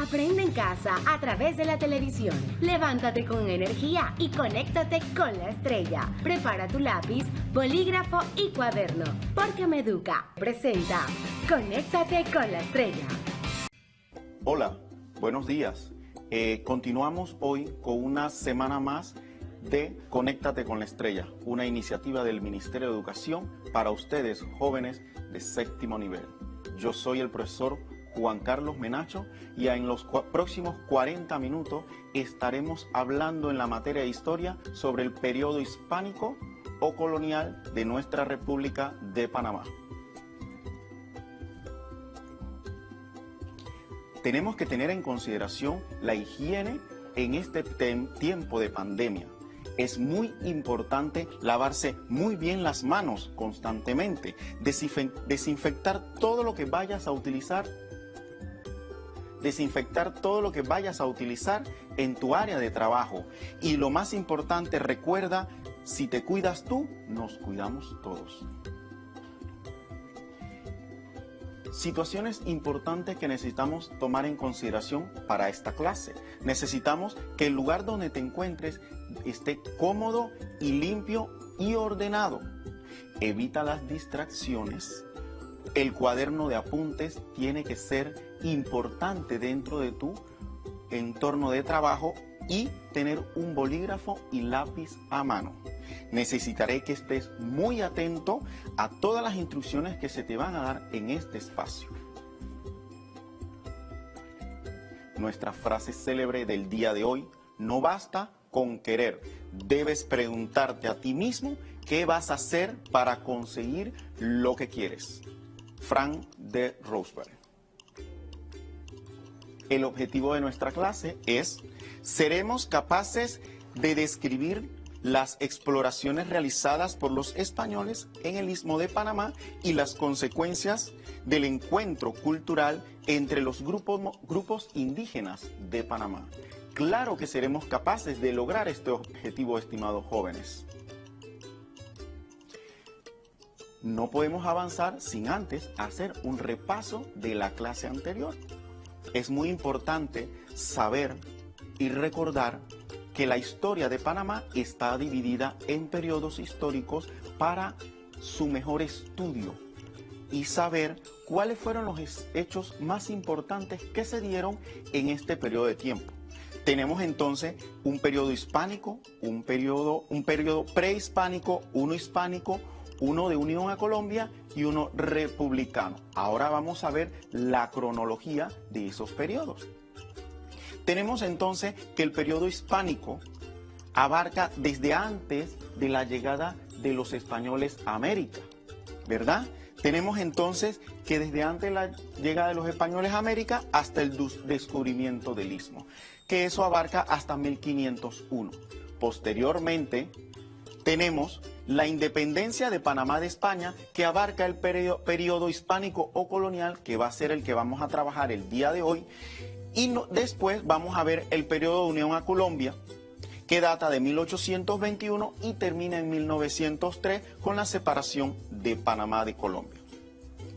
Aprende en casa a través de la televisión. Levántate con energía y conéctate con la estrella. Prepara tu lápiz, bolígrafo y cuaderno, porque Meduca presenta Conéctate con la estrella. Hola, buenos días. Continuamos hoy con una semana más de Conéctate con la Estrella, una iniciativa del Ministerio de Educación para ustedes, jóvenes de séptimo nivel. Yo soy el profesor Juan Carlos Menacho y en los próximos 40 minutos estaremos hablando en la materia de historia sobre el periodo hispánico o colonial de nuestra República de Panamá. Tenemos que tener en consideración la higiene en este tiempo de pandemia. Es muy importante lavarse muy bien las manos constantemente, desinfectar todo lo que vayas a utilizar. Desinfectar todo lo que vayas a utilizar en tu área de trabajo. Y lo más importante, recuerda, si te cuidas tú, nos cuidamos todos. Situaciones importantes que necesitamos tomar en consideración para esta clase. Necesitamos que el lugar donde te encuentres esté cómodo y limpio y ordenado. Evita las distracciones. El cuaderno de apuntes tiene que ser importante dentro de tu entorno de trabajo y tener un bolígrafo y lápiz a mano. Necesitaré que estés muy atento a todas las instrucciones que se te van a dar en este espacio. Nuestra frase célebre del día de hoy: no basta con querer, debes preguntarte a ti mismo qué vas a hacer para conseguir lo que quieres. Frank D. Roosevelt. El objetivo de nuestra clase es: seremos capaces de describir las exploraciones realizadas por los españoles en el Istmo de Panamá y las consecuencias del encuentro cultural entre los grupos indígenas de Panamá. Claro que seremos capaces de lograr este objetivo, estimados jóvenes. No podemos avanzar sin antes hacer un repaso de la clase anterior. Es muy importante saber y recordar que la historia de Panamá está dividida en periodos históricos para su mejor estudio y saber cuáles fueron los hechos más importantes que se dieron en este periodo de tiempo. Tenemos entonces un periodo hispánico, un periodo prehispánico, uno hispánico, uno de unión a Colombia y uno republicano. Ahora vamos a ver la cronología de esos periodos. Tenemos entonces que el periodo hispánico abarca desde antes de la llegada de los españoles a América, ¿verdad? Tenemos entonces que desde antes de la llegada de los españoles a América hasta el descubrimiento del Istmo, que eso abarca hasta 1501. Posteriormente tenemos la independencia de Panamá de España, que abarca el periodo hispánico o colonial, que va a ser el que vamos a trabajar el día de hoy. Y después vamos a ver el periodo de unión a Colombia, que data de 1821 y termina en 1903 con la separación de Panamá de Colombia.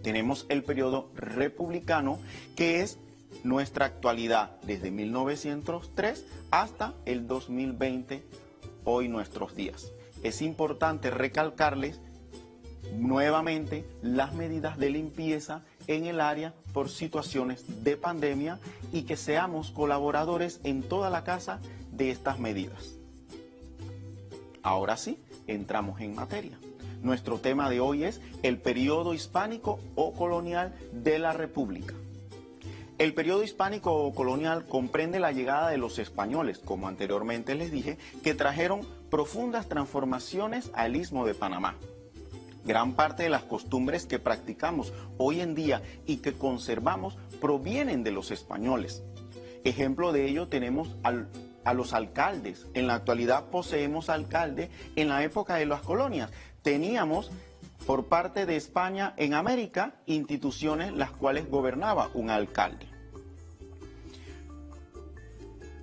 Tenemos el periodo republicano, que es nuestra actualidad desde 1903 hasta el 2020, hoy nuestros días. Es importante recalcarles nuevamente las medidas de limpieza en el área por situaciones de pandemia y que seamos colaboradores en toda la casa de estas medidas. Ahora sí, entramos en materia. Nuestro tema de hoy es el periodo hispánico o colonial de la República. El periodo hispánico o colonial comprende la llegada de los españoles, como anteriormente les dije, que trajeron profundas transformaciones al Istmo de Panamá. Gran parte de las costumbres que practicamos hoy en día y que conservamos provienen de los españoles. Ejemplo de ello tenemos a los alcaldes. En la actualidad poseemos alcalde. En la época de las colonias teníamos por parte de España en América instituciones las cuales gobernaba un alcalde.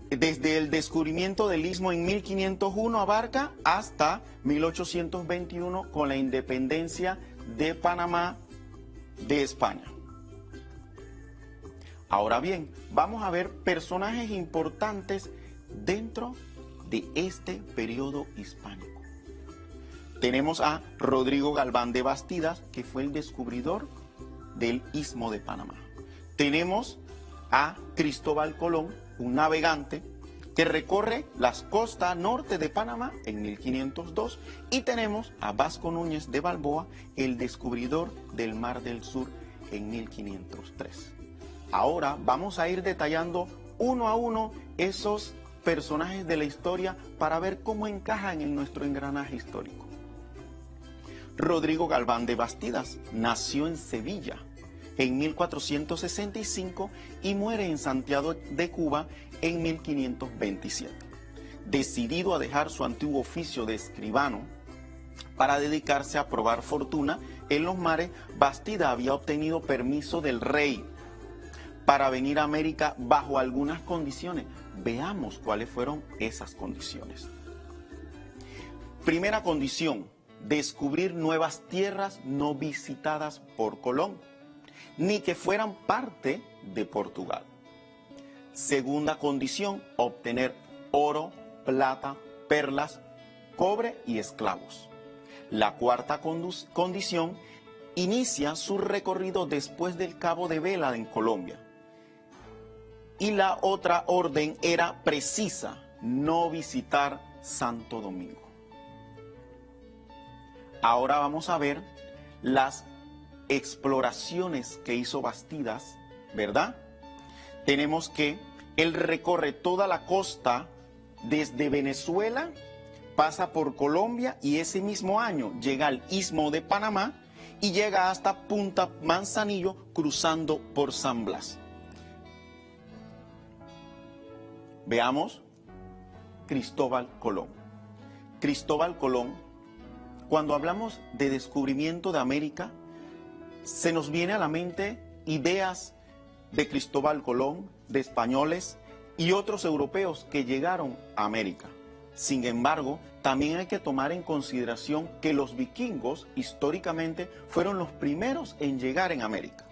Desde el descubrimiento del Istmo en 1501 abarca hasta 1821 con la independencia de Panamá de España. Ahora bien, vamos a ver personajes importantes dentro de este periodo hispánico. Tenemos a Rodrigo Galván de Bastidas, que fue el descubridor del Istmo de Panamá. Tenemos a Cristóbal Colón, un navegante que recorre las costas norte de Panamá en 1502. Y tenemos a Vasco Núñez de Balboa, el descubridor del Mar del Sur en 1503. Ahora vamos a ir detallando uno a uno esos personajes de la historia para ver cómo encajan en nuestro engranaje histórico. Rodrigo Galván de Bastidas nació en Sevilla en 1465 y muere en Santiago de Cuba en 1527. Decidido a dejar su antiguo oficio de escribano para dedicarse a probar fortuna en los mares, Bastidas había obtenido permiso del rey para venir a América bajo algunas condiciones. Veamos cuáles fueron esas condiciones. Primera condición: descubrir nuevas tierras no visitadas por Colón, ni que fueran parte de Portugal. Segunda condición: obtener oro, plata, perlas, cobre y esclavos. La cuarta condición: inicia su recorrido después del Cabo de Vela en Colombia. Y la otra orden era precisa: no visitar Santo Domingo. Ahora vamos a ver las exploraciones que hizo Bastidas, ¿verdad? Tenemos que él recorre toda la costa desde Venezuela, pasa por Colombia y ese mismo año llega al Istmo de Panamá y llega hasta Punta Manzanillo cruzando por San Blas. Veamos Cristóbal Colón. Cristóbal Colón, cuando hablamos de descubrimiento de América, se nos viene a la mente ideas de Cristóbal Colón, de españoles y otros europeos que llegaron a América. Sin embargo, también hay que tomar en consideración que los vikingos históricamente fueron los primeros en llegar en América.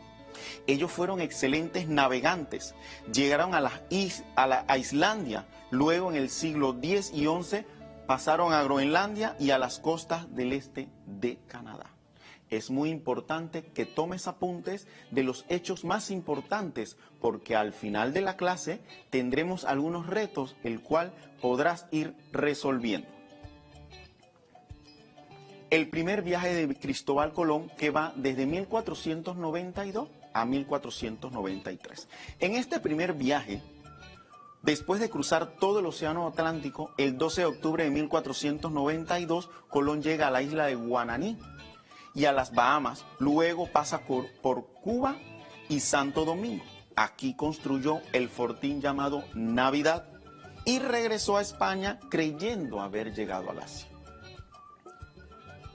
Ellos fueron excelentes navegantes, llegaron a Islandia, luego en el siglo X y XI pasaron a Groenlandia y a las costas del este de Canadá. Es muy importante que tomes apuntes de los hechos más importantes, porque al final de la clase tendremos algunos retos, el cual podrás ir resolviendo. El primer viaje de Cristóbal Colón, que va desde 1492 a 1493. En este primer viaje, después de cruzar todo el océano Atlántico, el 12 de octubre de 1492, Colón llega a la isla de Guananí y a las Bahamas. Luego pasa por Cuba y Santo Domingo. Aquí construyó el fortín llamado Navidad y regresó a España creyendo haber llegado al Asia.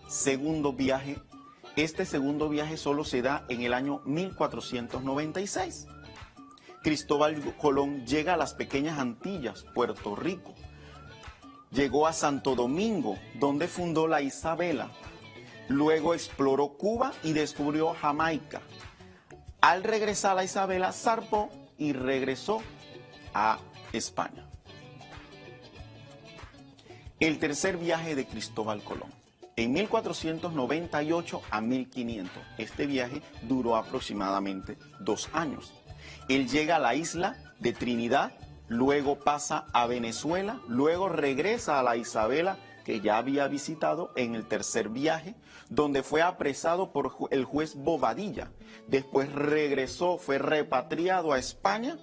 Segundo viaje. Este segundo viaje solo se da en el año 1496. Cristóbal Colón llega a las pequeñas Antillas, Puerto Rico. Llegó a Santo Domingo, donde fundó la Isabela. Luego exploró Cuba y descubrió Jamaica. Al regresar a la Isabela, zarpó y regresó a España. El tercer viaje de Cristóbal Colón. En 1498 a 1500. Este viaje duró aproximadamente 2 años. Él llega a la isla de Trinidad, luego pasa a Venezuela, luego regresa a la Isabela, que ya había visitado en el tercer viaje, donde fue apresado por el juez Bobadilla. Después regresó, fue repatriado a España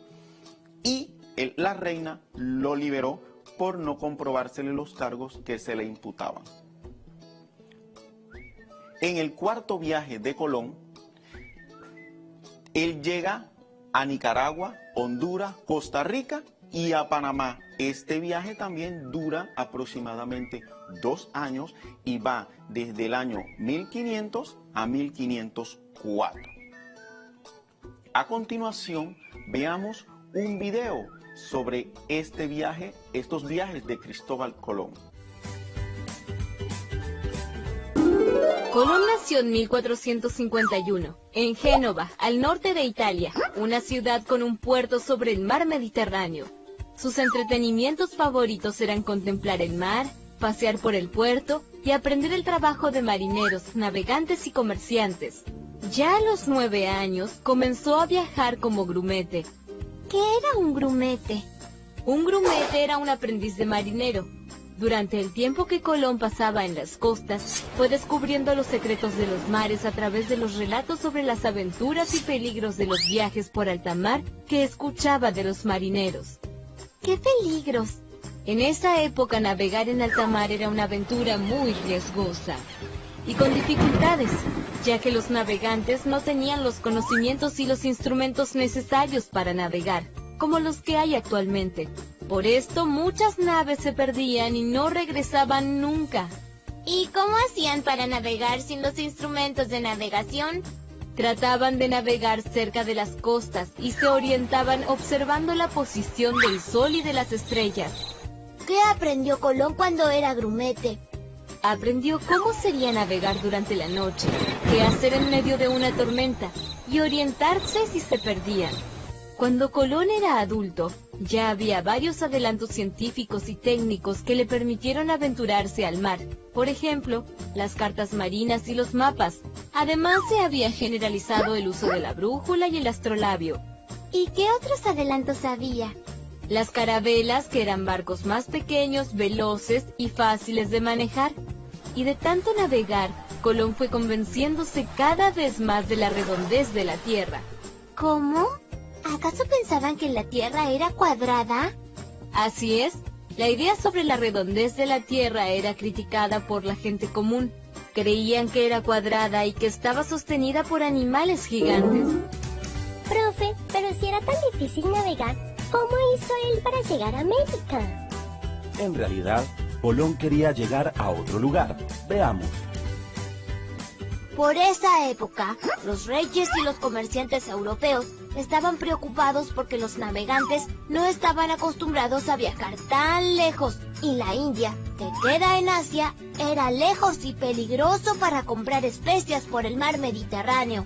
y la reina lo liberó por no comprobársele los cargos que se le imputaban. En el cuarto viaje de Colón, él llega a Nicaragua, Honduras, Costa Rica y a Panamá. Este viaje también dura aproximadamente 2 años y va desde el año 1500 a 1504. A continuación, veamos un video sobre este viaje, estos viajes de Cristóbal Colón. Colón nació en 1451, en Génova, al norte de Italia, una ciudad con un puerto sobre el mar Mediterráneo. Sus entretenimientos favoritos eran contemplar el mar, pasear por el puerto y aprender el trabajo de marineros, navegantes y comerciantes. Ya a los 9 años comenzó a viajar como grumete. ¿Qué era un grumete? Un grumete era un aprendiz de marinero. Durante el tiempo que Colón pasaba en las costas, fue descubriendo los secretos de los mares a través de los relatos sobre las aventuras y peligros de los viajes por alta mar que escuchaba de los marineros. ¿Qué peligros? En esa época navegar en alta mar era una aventura muy riesgosa y con dificultades, ya que los navegantes no tenían los conocimientos y los instrumentos necesarios para navegar, como los que hay actualmente. Por esto, muchas naves se perdían y no regresaban nunca. ¿Y cómo hacían para navegar sin los instrumentos de navegación? Trataban de navegar cerca de las costas y se orientaban observando la posición del sol y de las estrellas. ¿Qué aprendió Colón cuando era grumete? Aprendió cómo sería navegar durante la noche, qué hacer en medio de una tormenta y orientarse si se perdían. Cuando Colón era adulto, ya había varios adelantos científicos y técnicos que le permitieron aventurarse al mar. Por ejemplo, las cartas marinas y los mapas. Además, se había generalizado el uso de la brújula y el astrolabio. ¿Y qué otros adelantos había? Las carabelas, que eran barcos más pequeños, veloces y fáciles de manejar. Y de tanto navegar, Colón fue convenciéndose cada vez más de la redondez de la Tierra. ¿Cómo? ¿Acaso pensaban que la Tierra era cuadrada? Así es, la idea sobre la redondez de la Tierra era criticada por la gente común. Creían que era cuadrada y que estaba sostenida por animales gigantes. Profe, pero si era tan difícil navegar, ¿cómo hizo él para llegar a América? En realidad, Colón quería llegar a otro lugar. Veamos. Por esa época, los reyes y los comerciantes europeos estaban preocupados porque los navegantes no estaban acostumbrados a viajar tan lejos y la India, que queda en Asia, era lejos y peligroso para comprar especias por el mar Mediterráneo.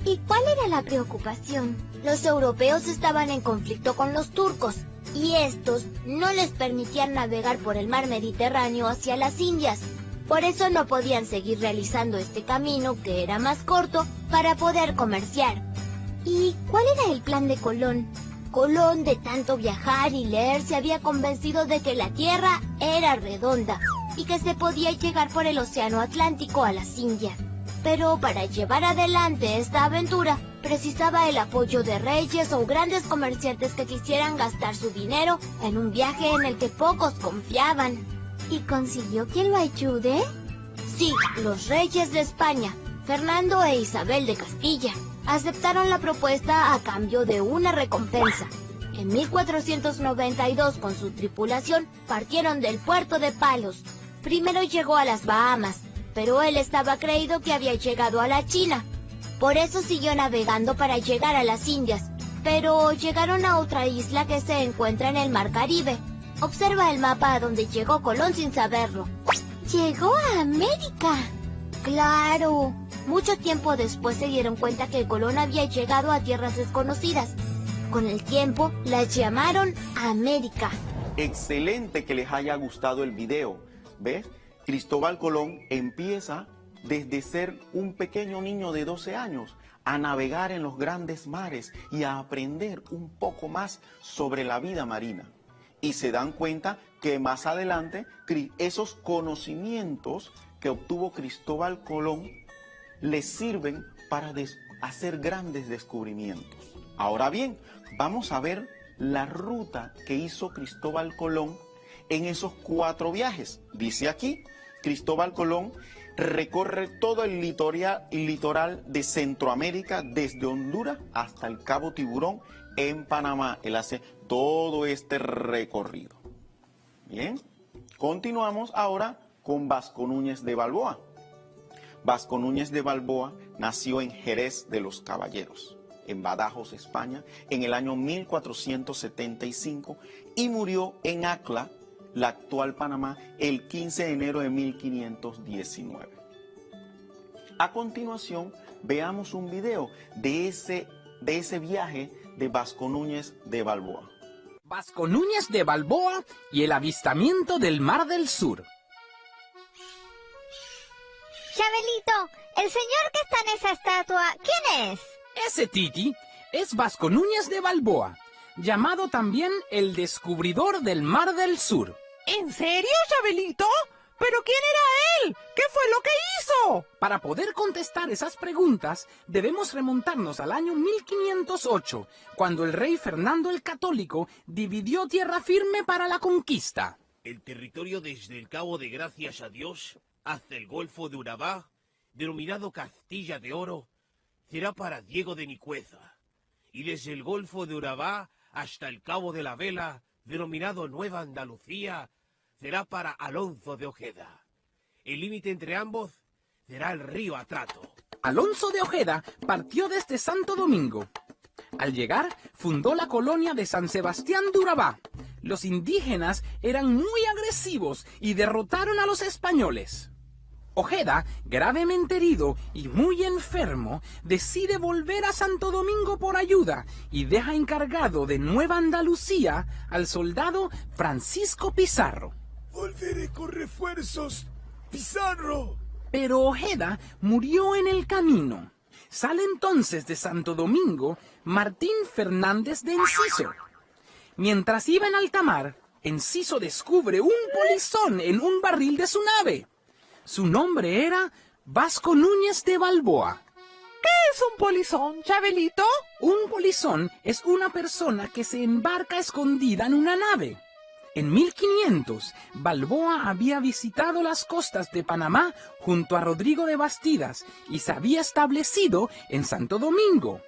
¿Y cuál era la preocupación? Los europeos estaban en conflicto con los turcos y estos no les permitían navegar por el mar Mediterráneo hacia las Indias. Por eso no podían seguir realizando este camino, que era más corto, para poder comerciar. ¿Y cuál era el plan de Colón? Colón, de tanto viajar y leer, se había convencido de que la Tierra era redonda y que se podía llegar por el Océano Atlántico a las Indias. Pero para llevar adelante esta aventura, precisaba el apoyo de reyes o grandes comerciantes que quisieran gastar su dinero en un viaje en el que pocos confiaban. ¿Y consiguió quien lo ayude? Sí, los reyes de España, Fernando e Isabel de Castilla, aceptaron la propuesta a cambio de una recompensa. En 1492, con su tripulación, partieron del puerto de Palos. Primero llegó a las Bahamas, pero él estaba creído que había llegado a la China. Por eso siguió navegando para llegar a las Indias, pero llegaron a otra isla que se encuentra en el Mar Caribe. Observa el mapa a donde llegó Colón sin saberlo. ¡Llegó a América! ¡Claro! Mucho tiempo después se dieron cuenta que Colón había llegado a tierras desconocidas. Con el tiempo, las llamaron América. Excelente que les haya gustado el video. ¿Ves? Cristóbal Colón empieza desde ser un pequeño niño de 12 años a navegar en los grandes mares y a aprender un poco más sobre la vida marina. Y se dan cuenta que más adelante esos conocimientos que obtuvo Cristóbal Colón les sirven para hacer grandes descubrimientos. Ahora bien, vamos a ver la ruta que hizo Cristóbal Colón en esos 4 viajes. Dice aquí, Cristóbal Colón recorre todo el litoral de Centroamérica, desde Honduras hasta el Cabo Tiburón en Panamá. Él hace todo este recorrido. Bien, continuamos ahora con Vasco Núñez de Balboa. Vasco Núñez de Balboa nació en Jerez de los Caballeros, en Badajoz, España, en el año 1475 y murió en Acla, la actual Panamá, el 15 de enero de 1519. A continuación, veamos un video de ese viaje de Vasco Núñez de Balboa. Vasco Núñez de Balboa y el avistamiento del Mar del Sur. Chabelito, el señor que está en esa estatua, ¿quién es? Ese Titi es Vasco Núñez de Balboa, llamado también el descubridor del Mar del Sur. ¿En serio, Chabelito? ¿Pero quién era él? ¿Qué fue lo que hizo? Para poder contestar esas preguntas, debemos remontarnos al año 1508, cuando el rey Fernando el Católico dividió tierra firme para la conquista. El territorio desde el Cabo de Gracias a Dios hasta el Golfo de Urabá, denominado Castilla de Oro, será para Diego de Nicueza, y desde el Golfo de Urabá hasta el Cabo de la Vela, denominado Nueva Andalucía, será para Alonso de Ojeda. El límite entre ambos será el río Atrato. Alonso de Ojeda partió desde Santo Domingo. Al llegar, fundó la colonia de San Sebastián de Urabá. Los indígenas eran muy agresivos y derrotaron a los españoles. Ojeda, gravemente herido y muy enfermo, decide volver a Santo Domingo por ayuda y deja encargado de Nueva Andalucía al soldado Francisco Pizarro. Volveré con refuerzos, Pizarro. Pero Ojeda murió en el camino. Sale entonces de Santo Domingo Martín Fernández de Enciso. Mientras iba en alta mar, Enciso descubre un polizón en un barril de su nave. Su nombre era Vasco Núñez de Balboa. ¿Qué es un polizón, Chabelito? Un polizón es una persona que se embarca escondida en una nave. En 1500, Balboa había visitado las costas de Panamá junto a Rodrigo de Bastidas y se había establecido en Santo Domingo.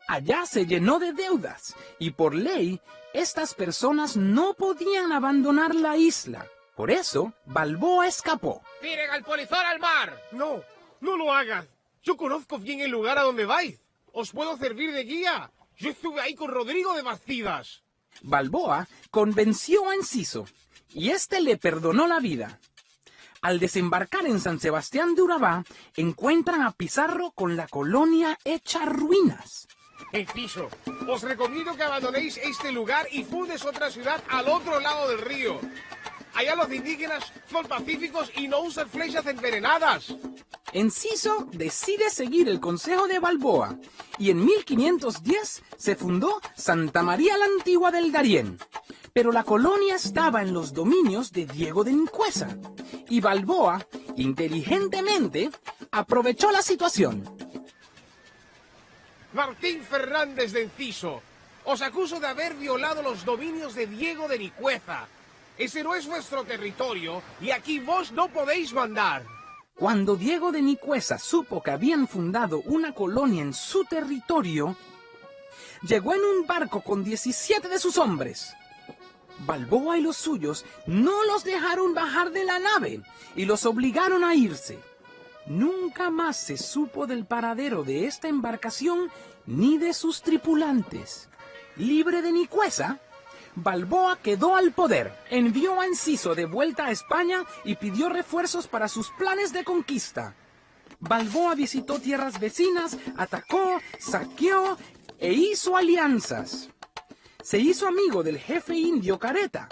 Allá se llenó de deudas y por ley, estas personas no podían abandonar la isla. Por eso, Balboa escapó. ¡Tiren al polizón al mar! No, no lo hagas. Yo conozco bien el lugar a donde vais. Os puedo servir de guía. Yo estuve ahí con Rodrigo de Bastidas. Balboa convenció a Enciso y éste le perdonó la vida. Al desembarcar en San Sebastián de Urabá, encuentran a Pizarro con la colonia hecha ruinas. Enciso, os recomiendo que abandonéis este lugar y fundes otra ciudad al otro lado del río. Allá los indígenas son pacíficos y no usan flechas envenenadas. Enciso decide seguir el consejo de Balboa y en 1510 se fundó Santa María la Antigua del Darién. Pero la colonia estaba en los dominios de Diego de Nicueza y Balboa, inteligentemente, aprovechó la situación. Martín Fernández de Enciso, os acuso de haber violado los dominios de Diego de Nicueza. Ese no es vuestro territorio y aquí vos no podéis mandar. Cuando Diego de Nicueza supo que habían fundado una colonia en su territorio, llegó en un barco con 17 de sus hombres. Balboa y los suyos no los dejaron bajar de la nave y los obligaron a irse. Nunca más se supo del paradero de esta embarcación ni de sus tripulantes. Libre de Nicueza, Balboa quedó al poder, envió a Enciso de vuelta a España y pidió refuerzos para sus planes de conquista. Balboa visitó tierras vecinas, atacó, saqueó e hizo alianzas. Se hizo amigo del jefe indio Careta.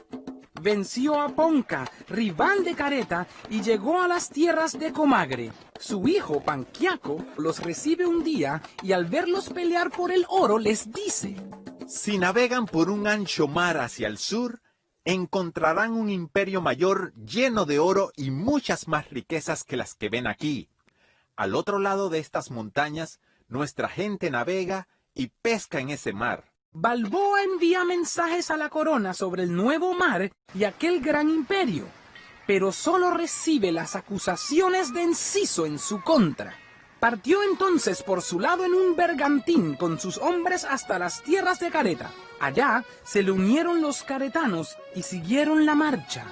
Venció a Ponca, rival de Careta, y llegó a las tierras de Comagre. Su hijo Panquiaco los recibe un día y al verlos pelear por el oro les dice: si navegan por un ancho mar hacia el sur, encontrarán un imperio mayor lleno de oro y muchas más riquezas que las que ven aquí. Al otro lado de estas montañas, nuestra gente navega y pesca en ese mar. Balboa envía mensajes a la corona sobre el nuevo mar y aquel gran imperio, pero solo recibe las acusaciones de Enciso en su contra. Partió entonces por su lado en un bergantín con sus hombres hasta las tierras de Careta. Allá se le unieron los caretanos y siguieron la marcha.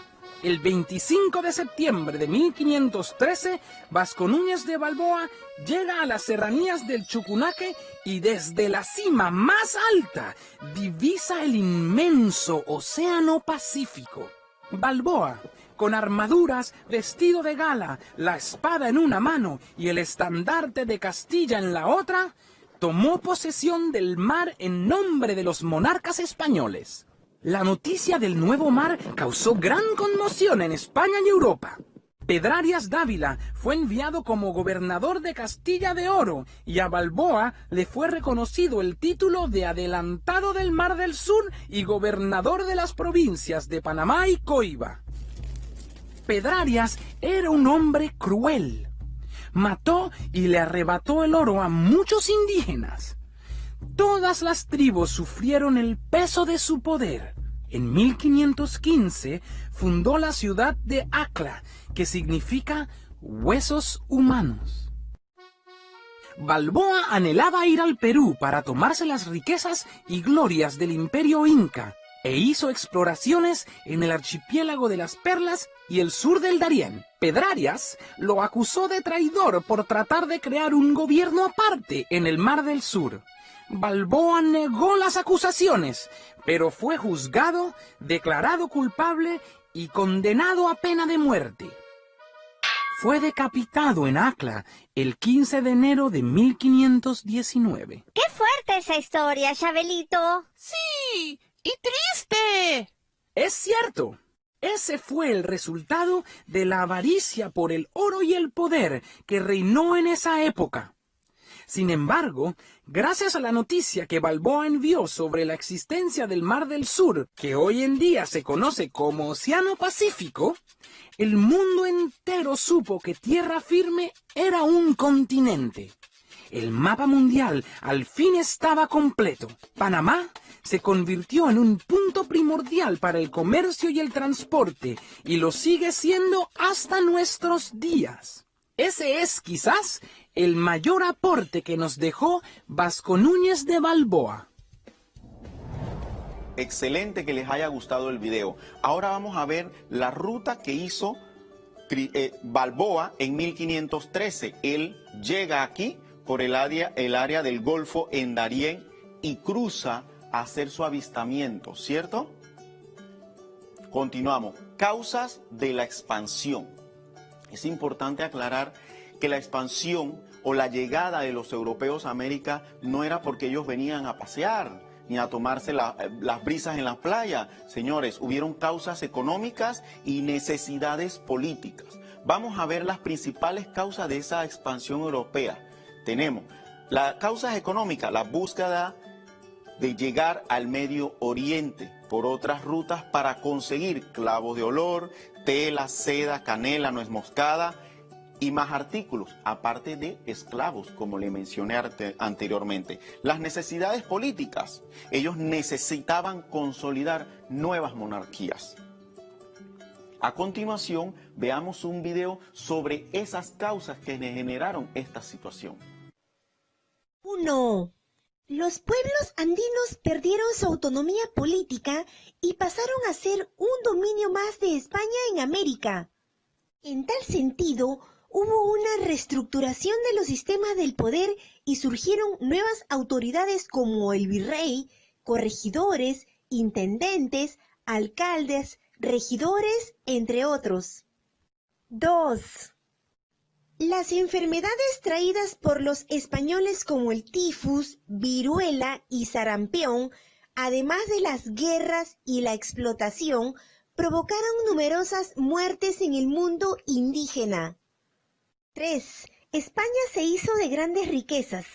El 25 de septiembre de 1513, Vasco Núñez de Balboa llega a las serranías del Chucunaque y desde la cima más alta divisa el inmenso Océano Pacífico. Balboa, con armaduras, vestido de gala, la espada en una mano y el estandarte de Castilla en la otra, tomó posesión del mar en nombre de los monarcas españoles. La noticia del nuevo mar causó gran conmoción en España y Europa. Pedrarias Dávila fue enviado como gobernador de Castilla de Oro y a Balboa le fue reconocido el título de adelantado del Mar del Sur y gobernador de las provincias de Panamá y Coiba. Pedrarias era un hombre cruel. Mató y le arrebató el oro a muchos indígenas. Todas las tribus sufrieron el peso de su poder. En 1515 fundó la ciudad de Acla, que significa huesos humanos. Balboa anhelaba ir al Perú para tomarse las riquezas y glorias del imperio inca, e hizo exploraciones en el archipiélago de las Perlas y el sur del Darién. Pedrarias lo acusó de traidor por tratar de crear un gobierno aparte en el Mar del Sur. Balboa negó las acusaciones, pero fue juzgado, declarado culpable y condenado a pena de muerte. Fue decapitado en Acla el 15 de enero de 1519. ¡Qué fuerte esa historia, Chabelito! ¡Sí! ¡Y triste! Es cierto. Ese fue el resultado de la avaricia por el oro y el poder que reinó en esa época. Sin embargo, gracias a la noticia que Balboa envió sobre la existencia del Mar del Sur, que hoy en día se conoce como Océano Pacífico, el mundo entero supo que tierra firme era un continente. El mapa mundial al fin estaba completo. Panamá se convirtió en un punto primordial para el comercio y el transporte, y lo sigue siendo hasta nuestros días. Ese es, quizás, el mayor aporte que nos dejó Vasco Núñez de Balboa. Excelente que les haya gustado el video. Ahora vamos a ver la ruta que hizo Balboa en 1513. Él llega aquí por el área del Golfo en Darién y cruza a hacer su avistamiento, ¿cierto? Continuamos. Causas de la expansión. Es importante aclarar que la expansión o la llegada de los europeos a América no era porque ellos venían a pasear ni a tomarse las brisas en la playa. Señores, hubieron causas económicas y necesidades políticas. Vamos a ver las principales causas de esa expansión europea. Tenemos las causas económicas, la búsqueda de llegar al Medio Oriente por otras rutas para conseguir clavos de olor, tela, seda, canela, nuez moscada y más artículos, aparte de esclavos, como le mencioné anteriormente. Las necesidades políticas. Ellos necesitaban consolidar nuevas monarquías. A continuación, veamos un video sobre esas causas que generaron esta situación. 1. Los pueblos andinos perdieron su autonomía política y pasaron a ser un dominio más de España en América. En tal sentido, hubo una reestructuración de los sistemas del poder y surgieron nuevas autoridades como el virrey, corregidores, intendentes, alcaldes, regidores, entre otros. 2. Las enfermedades traídas por los españoles como el tifus, viruela y sarampión, además de las guerras y la explotación, provocaron numerosas muertes en el mundo indígena. 3. España se hizo de grandes riquezas.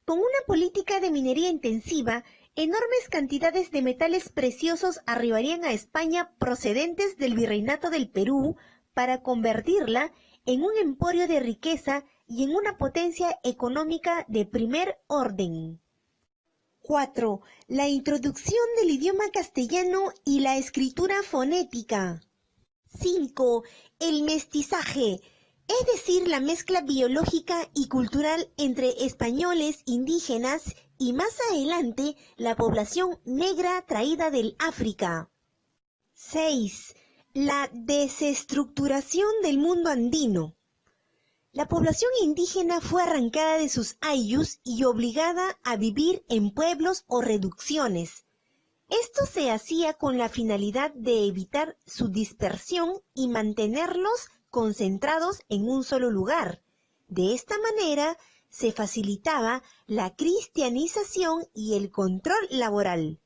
Con una política de minería intensiva, enormes cantidades de metales preciosos arribarían a España procedentes del Virreinato del Perú para convertirla en un emporio de riqueza y en una potencia económica de primer orden. 4. La introducción del idioma castellano y la escritura fonética. 5. El mestizaje, es decir, la mezcla biológica y cultural entre españoles, indígenas y más adelante la población negra traída del África. 6. La desestructuración del mundo andino. La población indígena fue arrancada de sus ayllus y obligada a vivir en pueblos o reducciones. Esto se hacía con la finalidad de evitar su dispersión y mantenerlos concentrados en un solo lugar. De esta manera se facilitaba la cristianización y el control laboral.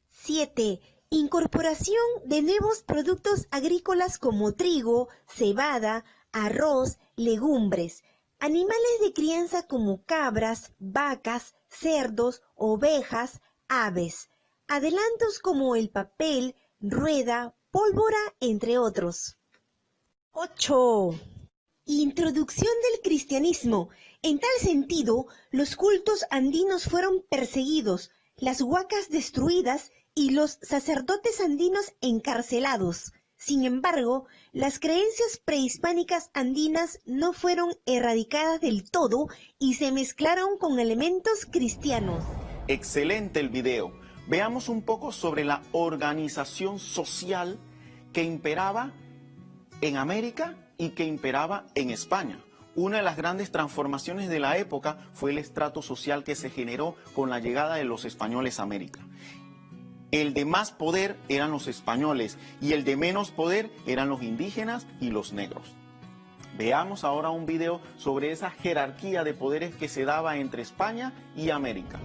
7. Incorporación de nuevos productos agrícolas como trigo, cebada, arroz, legumbres, animales de crianza como cabras, vacas, cerdos, ovejas, aves, adelantos como el papel, rueda, pólvora, entre otros. 8. Introducción del cristianismo. En tal sentido, los cultos andinos fueron perseguidos, las huacas destruidas y los sacerdotes andinos encarcelados. Sin embargo, las creencias prehispánicas andinas no fueron erradicadas del todo y se mezclaron con elementos cristianos. Excelente el video. Veamos un poco sobre la organización social que imperaba en América y que imperaba en España. Una de las grandes transformaciones de la época fue el estrato social que se generó con la llegada de los españoles a América. El de más poder eran los españoles y el de menos poder eran los indígenas y los negros. Veamos ahora un video sobre esa jerarquía de poderes que se daba entre España y América.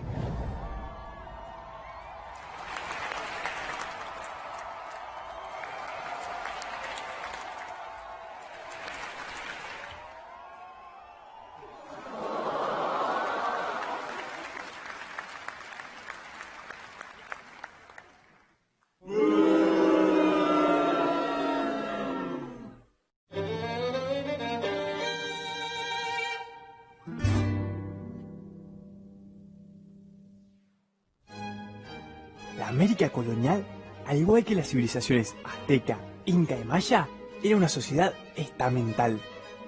La América colonial, al igual que las civilizaciones azteca, inca y maya, era una sociedad estamental,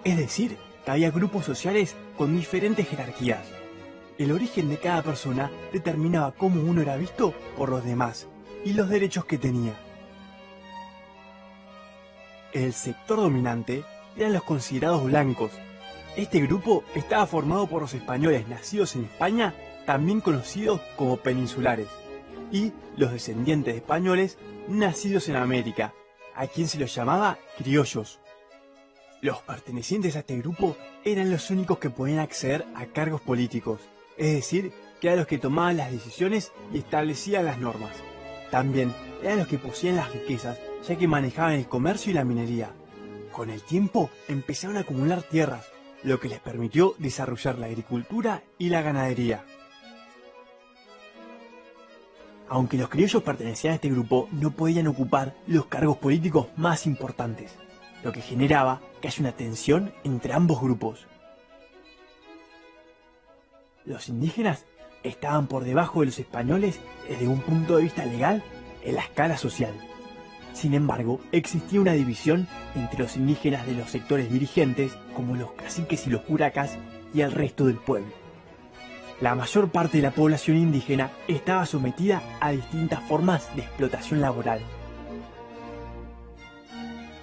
es decir, que había grupos sociales con diferentes jerarquías. El origen de cada persona determinaba cómo uno era visto por los demás y los derechos que tenía. El sector dominante eran los considerados blancos. Este grupo estaba formado por los españoles nacidos en España, también conocidos como peninsulares, y los descendientes de españoles nacidos en América, a quien se los llamaba criollos. Los pertenecientes a este grupo eran los únicos que podían acceder a cargos políticos, es decir, que eran los que tomaban las decisiones y establecían las normas. También eran los que poseían las riquezas, ya que manejaban el comercio y la minería. Con el tiempo empezaron a acumular tierras, lo que les permitió desarrollar la agricultura y la ganadería. Aunque los criollos pertenecían a este grupo, no podían ocupar los cargos políticos más importantes, lo que generaba que haya una tensión entre ambos grupos. Los indígenas estaban por debajo de los españoles desde un punto de vista legal en la escala social. Sin embargo, existía una división entre los indígenas de los sectores dirigentes, como los caciques y los curacas, y el resto del pueblo. La mayor parte de la población indígena estaba sometida a distintas formas de explotación laboral.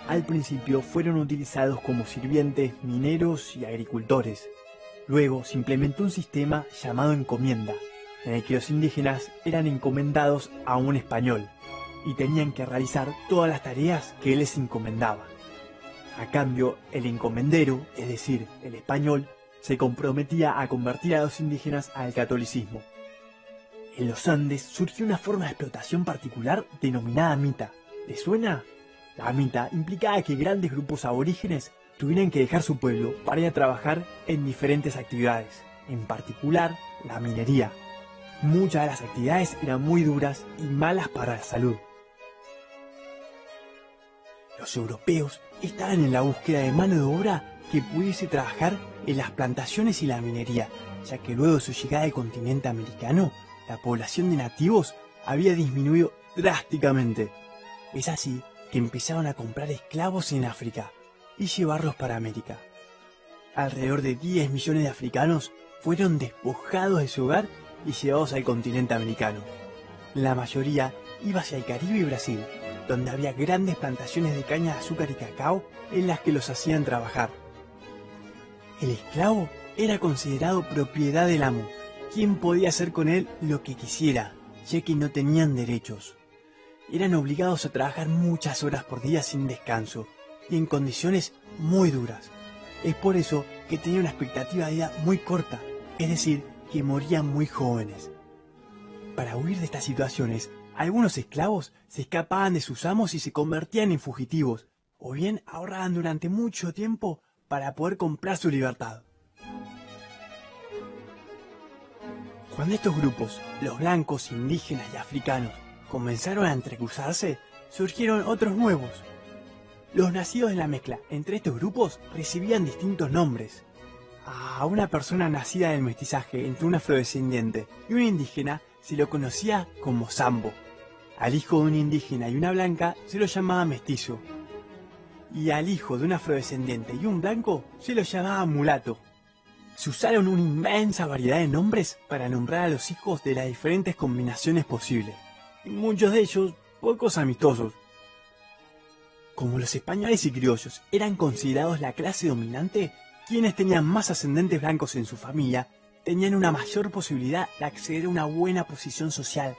Al principio fueron utilizados como sirvientes, mineros y agricultores. Luego se implementó un sistema llamado encomienda, en el que los indígenas eran encomendados a un español y tenían que realizar todas las tareas que él les encomendaba. A cambio, el encomendero, es decir, el español, se comprometía a convertir a los indígenas al catolicismo. En los Andes surgió una forma de explotación particular denominada mita. ¿Les suena? La mita implicaba que grandes grupos aborígenes tuvieran que dejar su pueblo para ir a trabajar en diferentes actividades, en particular la minería. Muchas de las actividades eran muy duras y malas para la salud. Los europeos estaban en la búsqueda de mano de obra que pudiese trabajar en las plantaciones y la minería, ya que luego de su llegada al continente americano, la población de nativos había disminuido drásticamente. Es así que empezaron a comprar esclavos en África y llevarlos para América. Alrededor de 10 millones de africanos fueron despojados de su hogar y llevados al continente americano. La mayoría iba hacia el Caribe y Brasil, donde había grandes plantaciones de caña de azúcar y cacao en las que los hacían trabajar. El esclavo era considerado propiedad del amo, quien podía hacer con él lo que quisiera, ya que no tenían derechos. Eran obligados a trabajar muchas horas por día sin descanso y en condiciones muy duras. Es por eso que tenían una expectativa de vida muy corta, es decir, que morían muy jóvenes. Para huir de estas situaciones, algunos esclavos se escapaban de sus amos y se convertían en fugitivos, o bien ahorraban durante mucho tiempo para poder comprar su libertad. Cuando estos grupos, los blancos, indígenas y africanos, comenzaron a entrecruzarse, surgieron otros nuevos. Los nacidos en la mezcla entre estos grupos recibían distintos nombres. A una persona nacida del mestizaje entre un afrodescendiente y un indígena se lo conocía como sambo. Al hijo de un indígena y una blanca se lo llamaba mestizo. Y al hijo de un afrodescendiente y un blanco se lo llamaba mulato. Se usaron una inmensa variedad de nombres para nombrar a los hijos de las diferentes combinaciones posibles, y muchos de ellos pocos amistosos. Como los españoles y criollos eran considerados la clase dominante, quienes tenían más ascendentes blancos en su familia tenían una mayor posibilidad de acceder a una buena posición social.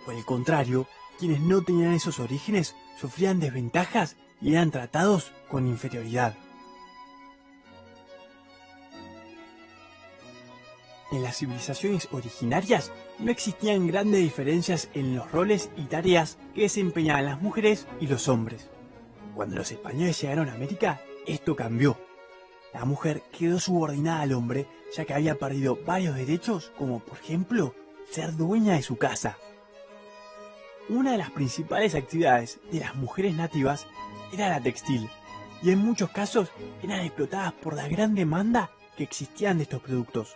Por el contrario, quienes no tenían esos orígenes sufrían desventajas y eran tratados con inferioridad. En las civilizaciones originarias no existían grandes diferencias en los roles y tareas que desempeñaban las mujeres y los hombres. Cuando los españoles llegaron a América, esto cambió. La mujer quedó subordinada al hombre, ya que había perdido varios derechos, como por ejemplo, ser dueña de su casa. Una de las principales actividades de las mujeres nativas era la textil, y en muchos casos eran explotadas por la gran demanda que existían de estos productos.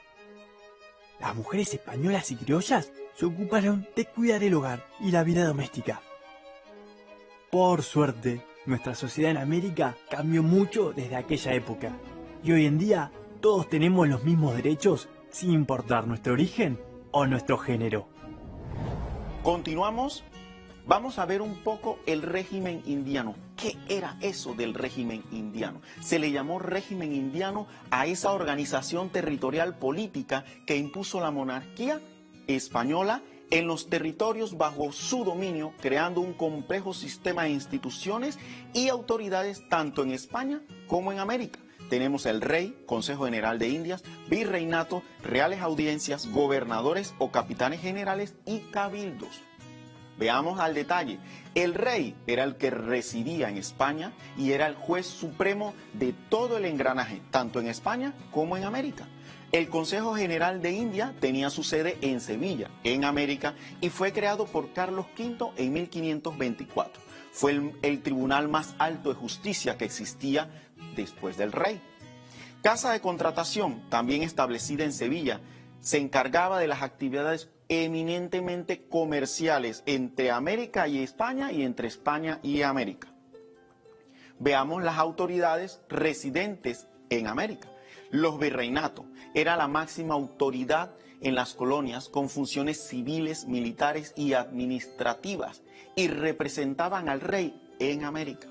Las mujeres españolas y criollas se ocuparon de cuidar el hogar y la vida doméstica. Por suerte, nuestra sociedad en América cambió mucho desde aquella época, y hoy en día todos tenemos los mismos derechos sin importar nuestro origen o nuestro género. Continuamos. Vamos a ver un poco el régimen indiano. ¿Qué era eso del régimen indiano? Se le llamó régimen indiano a esa organización territorial política que impuso la monarquía española en los territorios bajo su dominio, creando un complejo sistema de instituciones y autoridades tanto en España como en América. Tenemos el rey, Consejo General de Indias, virreinato, reales audiencias, gobernadores o capitanes generales y cabildos. Veamos al detalle. El rey era el que residía en España y era el juez supremo de todo el engranaje, tanto en España como en América. El Consejo General de India tenía su sede en Sevilla, en América, y fue creado por Carlos V en 1524. Fue el tribunal más alto de justicia que existía después del rey. Casa de Contratación, también establecida en Sevilla, se encargaba de las actividades eminentemente comerciales entre América y España y entre España y América. Veamos las autoridades residentes en América. Los virreinatos era la máxima autoridad en las colonias con funciones civiles, militares y administrativas y representaban al rey en América.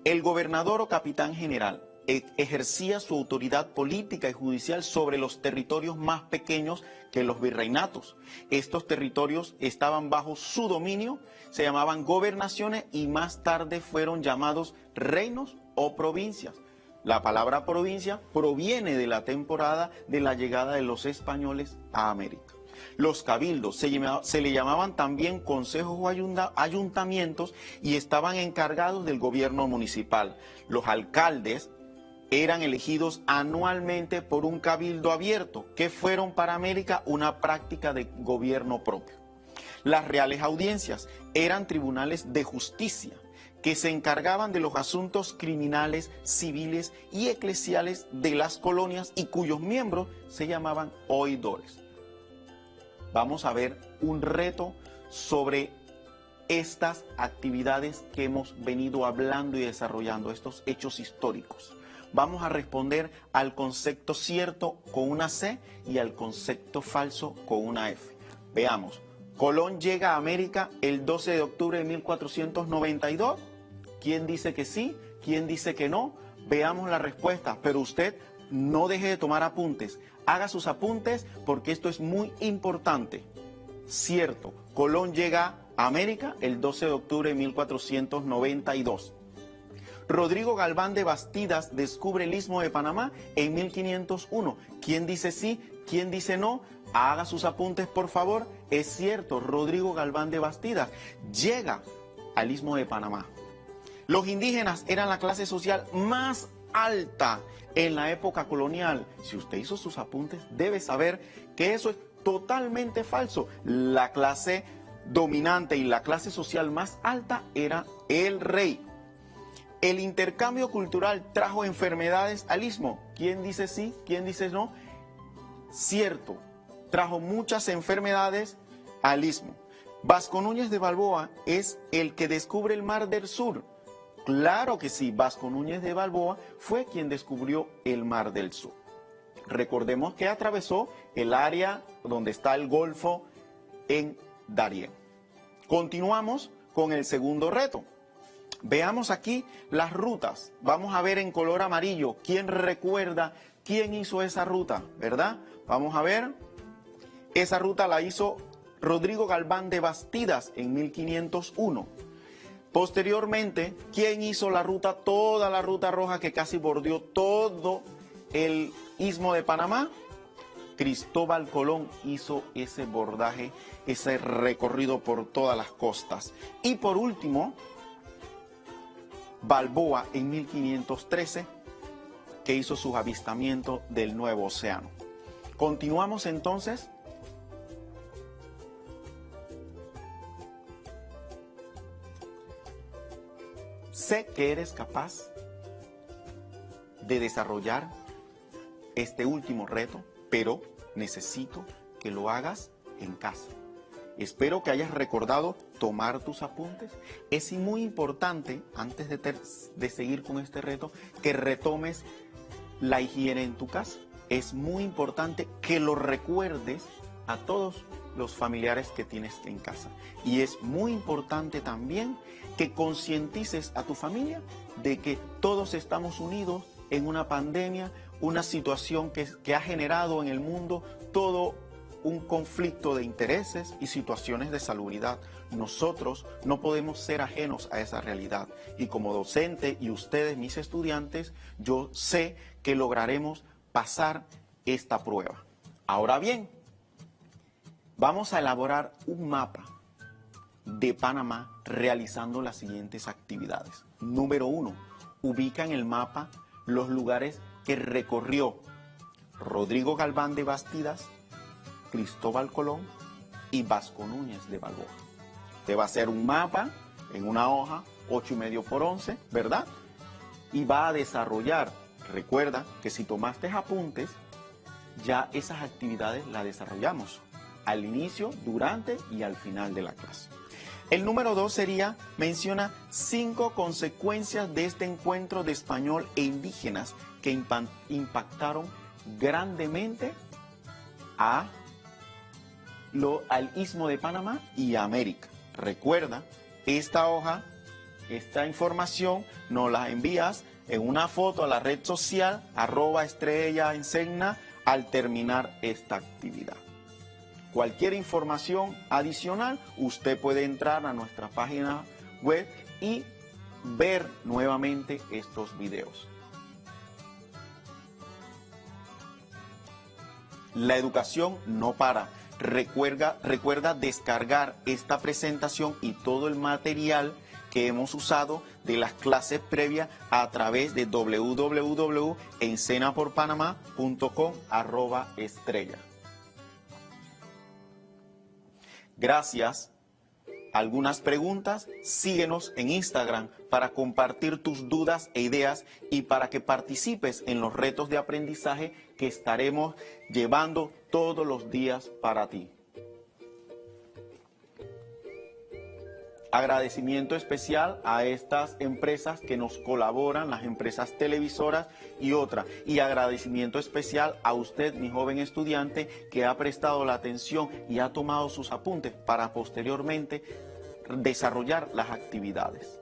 El gobernador o capitán general ejercía su autoridad política y judicial sobre los territorios más pequeños que los virreinatos. Estos territorios estaban bajo su dominio, se llamaban gobernaciones y más tarde fueron llamados reinos o provincias. La palabra provincia proviene de la temporada de la llegada de los españoles a América. Los cabildos se le llamaban también consejos o ayuntamientos y estaban encargados del gobierno municipal. Los alcaldes eran elegidos anualmente por un cabildo abierto, que fueron para América una práctica de gobierno propio. Las reales audiencias eran tribunales de justicia que se encargaban de los asuntos criminales, civiles y eclesiales de las colonias y cuyos miembros se llamaban oidores. Vamos a ver un reto sobre estas actividades que hemos venido hablando y desarrollando, estos hechos históricos. Vamos a responder al concepto cierto con una C y al concepto falso con una F. Veamos, Colón llega a América el 12 de octubre de 1492. ¿Quién dice que sí? ¿Quién dice que no? Veamos la respuesta, pero usted no deje de tomar apuntes. Haga sus apuntes porque esto es muy importante. Cierto, Colón llega a América el 12 de octubre de 1492. Rodrigo Galván de Bastidas descubre el Istmo de Panamá en 1501. ¿Quién dice sí? ¿Quién dice no? Haga sus apuntes, por favor. Es cierto, Rodrigo Galván de Bastidas llega al Istmo de Panamá. Los indígenas eran la clase social más alta en la época colonial. Si usted hizo sus apuntes, debe saber que eso es totalmente falso. La clase dominante y la clase social más alta era el rey. El intercambio cultural trajo enfermedades al istmo. ¿Quién dice sí? ¿Quién dice no? Cierto, trajo muchas enfermedades al istmo. Vasco Núñez de Balboa es el que descubre el Mar del Sur. Claro que sí, Vasco Núñez de Balboa fue quien descubrió el Mar del Sur. Recordemos que atravesó el área donde está el Golfo en Darién. Continuamos con el segundo reto. Veamos aquí las rutas. Vamos a ver en color amarillo quién recuerda quién hizo esa ruta, ¿verdad? Vamos a ver. Esa ruta la hizo Rodrigo Galván de Bastidas en 1501. Posteriormente, ¿quién hizo la ruta, toda la ruta roja que casi bordeó todo el Istmo de Panamá? Cristóbal Colón hizo ese bordaje, ese recorrido por todas las costas. Y por último, Balboa en 1513, que hizo sus avistamientos del Nuevo Océano. Continuamos entonces. Sé que eres capaz de desarrollar este último reto, pero necesito que lo hagas en casa. Espero que hayas recordado tomar tus apuntes. Es muy importante, antes de seguir con este reto, que retomes la higiene en tu casa. Es muy importante que lo recuerdes a todos los familiares que tienes en casa. Y es muy importante también que concientices a tu familia de que todos estamos unidos en una pandemia, una situación que ha generado en el mundo todo un conflicto de intereses y situaciones de salubridad. Nosotros no podemos ser ajenos a esa realidad. Y como docente y ustedes, mis estudiantes, yo sé que lograremos pasar esta prueba. Ahora bien, vamos a elaborar un mapa de Panamá realizando las siguientes actividades. Número 1, ubica en el mapa los lugares que recorrió Rodrigo Galván de Bastidas, Cristóbal Colón y Vasco Núñez de Balboa. Te va a hacer un mapa en una hoja 8,5 por 11, ¿verdad? Y va a desarrollar. Recuerda que si tomaste apuntes, ya esas actividades las desarrollamos al inicio, durante y al final de la clase. El número 2 sería, menciona 5 consecuencias de este encuentro de español e indígenas que impactaron grandemente al Istmo de Panamá y a América. Recuerda, esta hoja, esta información nos la envías en una foto a la red social @estrellaensegna al terminar esta actividad. Cualquier información adicional, usted puede entrar a nuestra página web y ver nuevamente estos videos. La educación no para. Recuerda descargar esta presentación y todo el material que hemos usado de las clases previas a través de www.ensenaporpanamá.com/estrella. Gracias. ¿Algunas preguntas? Síguenos en Instagram para compartir tus dudas e ideas y para que participes en los retos de aprendizaje que estaremos llevando todos los días para ti. Agradecimiento especial a estas empresas que nos colaboran, las empresas televisoras y otras. Y agradecimiento especial a usted, mi joven estudiante, que ha prestado la atención y ha tomado sus apuntes para posteriormente desarrollar las actividades.